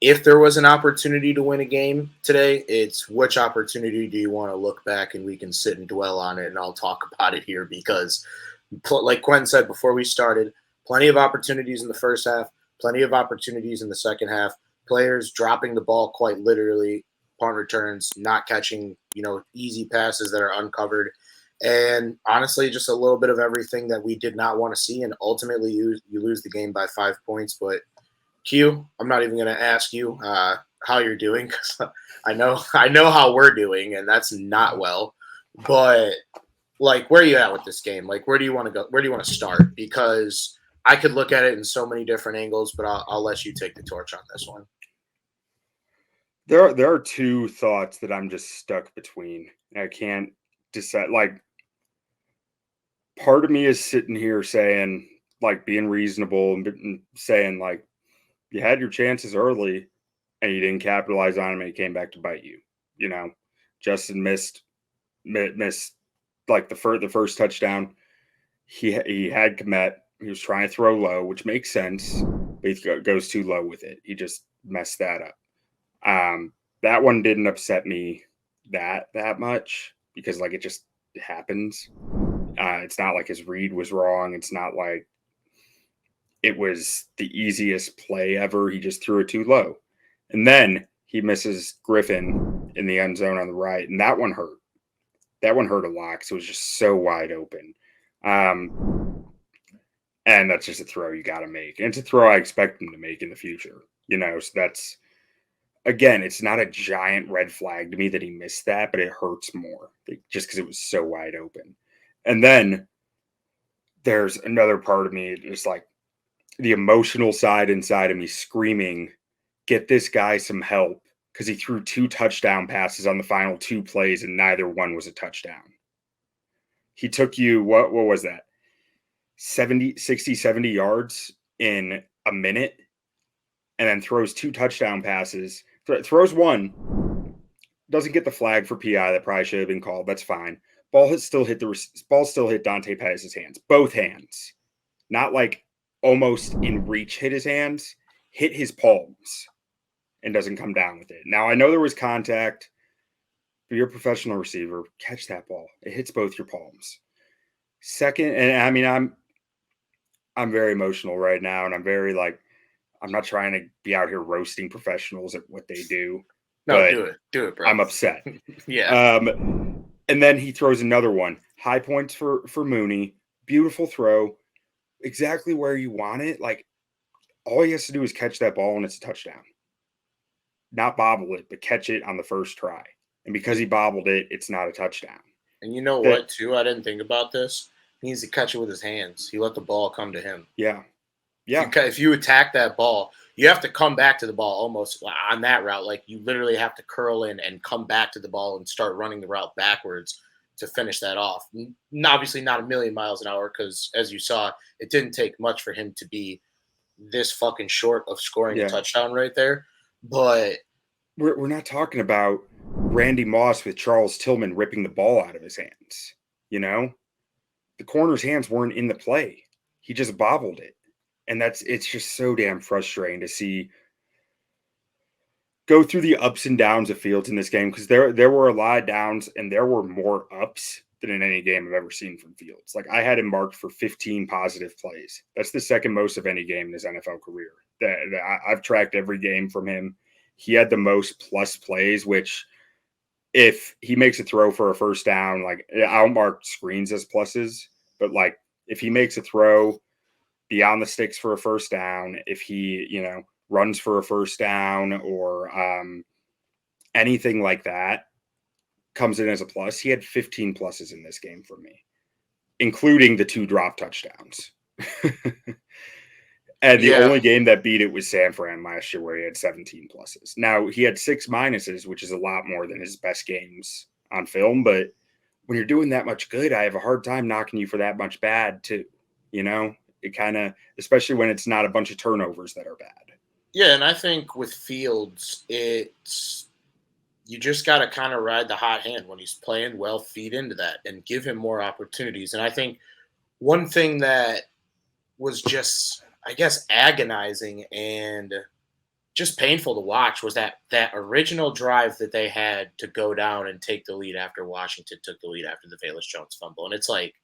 if there was an opportunity to win a game today, it's which opportunity do you want to look back and we can sit and dwell on it, and I'll talk about it here because, like Quentin said before we started, plenty of opportunities in the first half, plenty of opportunities in the second half. Players dropping the ball quite literally, punt returns, not catching, easy passes that are uncovered. And honestly, just a little bit of everything that we did not want to see. And ultimately, you lose the game by 5 points. But Q, I'm not even going to ask you how you're doing because I know how we're doing, and that's not well. But like, where are you at with this game? Like, where do you want to go? Where do you want to start? Because I could look at it in so many different angles, but I'll let you take the torch on this one. There are two thoughts that I'm just stuck between. I can't decide. Like, part of me is sitting here saying, like, being reasonable and saying, like, you had your chances early and you didn't capitalize on them and it came back to bite you. Justin missed like the first touchdown. He had Komet. He was trying to throw low, which makes sense, but he goes too low with it. He just messed that up. That one didn't upset me that much because, like, it just happens. It's not like his read was wrong. It's not like it was the easiest play ever. He just threw it too low. And then he misses Griffin in the end zone on the right, and that one hurt. That one hurt a lot because it was just so wide open. And that's just a throw you got to make. And it's a throw I expect him to make in the future. So that's, again, it's not a giant red flag to me that he missed that, but it hurts more just because it was so wide open. And then there's another part of me, just like the emotional side inside of me screaming, get this guy some help, because he threw 2 touchdown passes on the final 2 plays and neither one was a touchdown. He took you, what was that? 70 yards in a minute, and then throws 2 touchdown passes, throws one, doesn't get the flag for PI that probably should have been called. That's fine. Ball still hit Dante Pettis' hands, both hands, not like almost in reach hit his hands, hit his palms, and doesn't come down with it. Now I know there was contact, but you're a professional receiver. Catch that ball. It hits both your palms. Second, and I mean, I'm very emotional right now, and I'm very like, I'm not trying to be out here roasting professionals at what they do. No, do it, bro. I'm upset. Yeah. And then he throws another one. High points for Mooney. Beautiful throw. Exactly where you want it. Like, all he has to do is catch that ball and it's a touchdown. Not bobble it, but catch it on the first try. And because he bobbled it, it's not a touchdown. And you know what, too? I didn't think about this. He needs to catch it with his hands. He let the ball come to him. Yeah. If you attack that ball, you have to come back to the ball almost on that route. Like, you literally have to curl in and come back to the ball and start running the route backwards to finish that off. Obviously not a million miles an hour because, as you saw, it didn't take much for him to be this fucking short of scoring a touchdown right there. But we're not talking about Randy Moss with Charles Tillman ripping the ball out of his hands. The corner's hands weren't in the play. He just bobbled it. And it's just so damn frustrating to see go through the ups and downs of Fields in this game, because there were a lot of downs and there were more ups than in any game I've ever seen from Fields. Like, I had him marked for 15 positive plays. That's the second most of any game in his NFL career. I've tracked every game from him. He had the most plus plays, which if he makes a throw for a first down, like, I'll mark screens as pluses, but like if he makes a throw beyond the sticks for a first down, if he, runs for a first down or anything like that, comes in as a plus. He had 15 pluses in this game for me, including the 2 drop touchdowns. And the only game that beat it was San Fran last year, where he had 17 pluses. Now, he had 6 minuses, which is a lot more than his best games on film. But when you're doing that much good, I have a hard time knocking you for that much bad too. It kind of, especially when it's not a bunch of turnovers that are bad. Yeah, and I think with Fields, you just got to kind of ride the hot hand when he's playing well, feed into that, and give him more opportunities. And I think one thing that was just, I guess, agonizing and just painful to watch was that original drive that they had to go down and take the lead after Washington took the lead after the Velus Jones fumble. And it's like,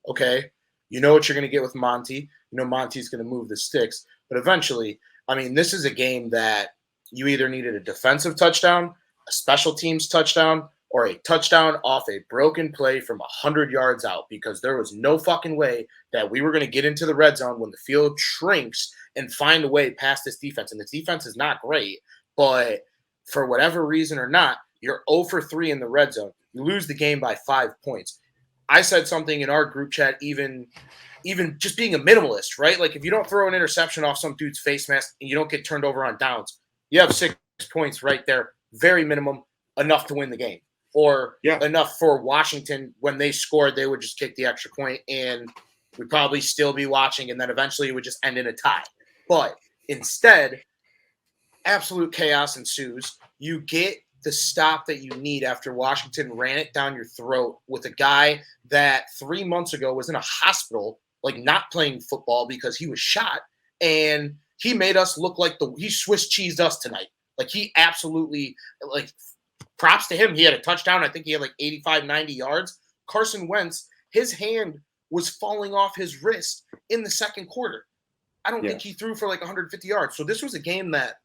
okay, you know what you're going to get with Monty. You know Monty's going to move the sticks. But eventually, I mean, this is a game that you either needed a defensive touchdown, a special teams touchdown, or a touchdown off a broken play from 100 yards out, because there was no fucking way that we were going to get into the red zone when the field shrinks and find a way past this defense. And this defense is not great, but for whatever reason or not, you're 0 for 3 in the red zone. You lose the game by 5 points. I said something in our group chat, even just being a minimalist, right? Like if you don't throw an interception off some dude's face mask and you don't get turned over on downs, you have 6 points right there, very minimum, enough to win the game. Or enough for Washington, when they scored, they would just kick the extra point and we'd probably still be watching, and then eventually it would just end in a tie. But instead, absolute chaos ensues. You get the stop that you need after Washington ran it down your throat with a guy that 3 months ago was in a hospital, like not playing football because he was shot, and he made us look like he Swiss cheesed us tonight. Like he absolutely, like, props to him. He had a touchdown. I think he had like 85, 90 yards. Carson Wentz, his hand was falling off his wrist in the second quarter. I don't think he threw for like 150 yards. So this was a game that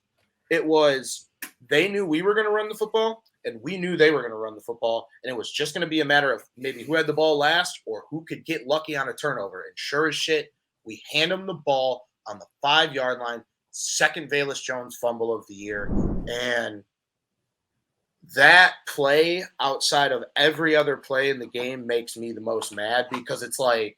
they knew we were going to run the football, and we knew they were going to run the football. And it was just going to be a matter of maybe who had the ball last or who could get lucky on a turnover. And sure as shit, we hand them the ball on the 5-yard line. Second Velus Jones fumble of the year. And that play, outside of every other play in the game, makes me the most mad, because it's like,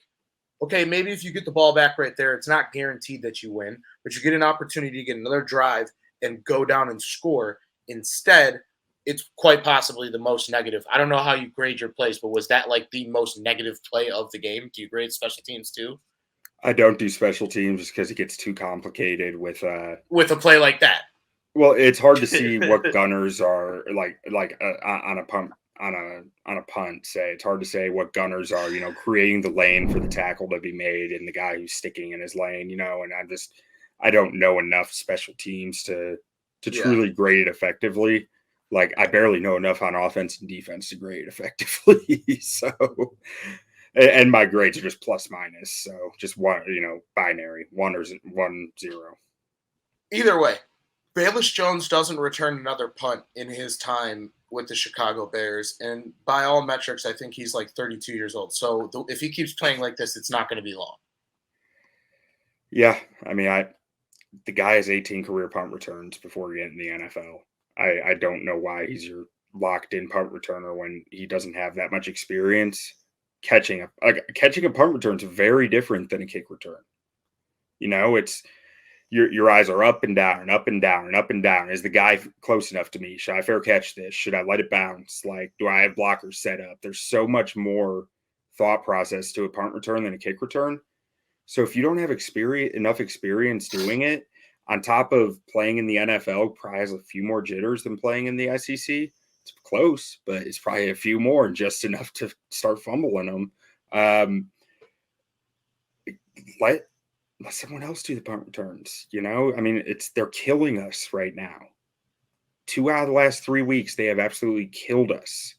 okay, maybe if you get the ball back right there, it's not guaranteed that you win, but you get an opportunity to get another drive and go down and score. Instead, it's quite possibly the most negative. I don't know how you grade your plays, but was that like the most negative play of the game? Do you grade special teams too? I don't do special teams just because it gets too complicated with a play like that. Well, it's hard to see what gunners are like on a punt say. It's hard to say what gunners are, creating the lane for the tackle to be made and the guy who's sticking in his lane, and I don't know enough special teams to truly grade it effectively. Like I barely know enough on offense and defense to grade effectively. So, and my grades are just plus minus. So just one, binary, 1 or 1 0. Either way, Velus Jones doesn't return another punt in his time with the Chicago Bears. And by all metrics, I think he's like 32 years old. So if he keeps playing like this, it's not going to be long. Yeah. I mean, the guy has 18 career punt returns before getting in the NFL. I don't know why he's your locked in punt returner when he doesn't have that much experience. Catching a punt return is very different than a kick return. It's your eyes are up and down and up and down and up and down. Is the guy close enough to me? Should I fair catch this? Should I let it bounce? Like, do I have blockers set up? There's so much more thought process to a punt return than a kick return. So if you don't have enough experience doing it, on top of playing in the NFL, probably has a few more jitters than playing in the SEC. It's close, but it's probably a few more and just enough to start fumbling them. Let someone else do the punt returns. I mean, they're killing us right now. 2 out of the last 3 weeks, they have absolutely killed us.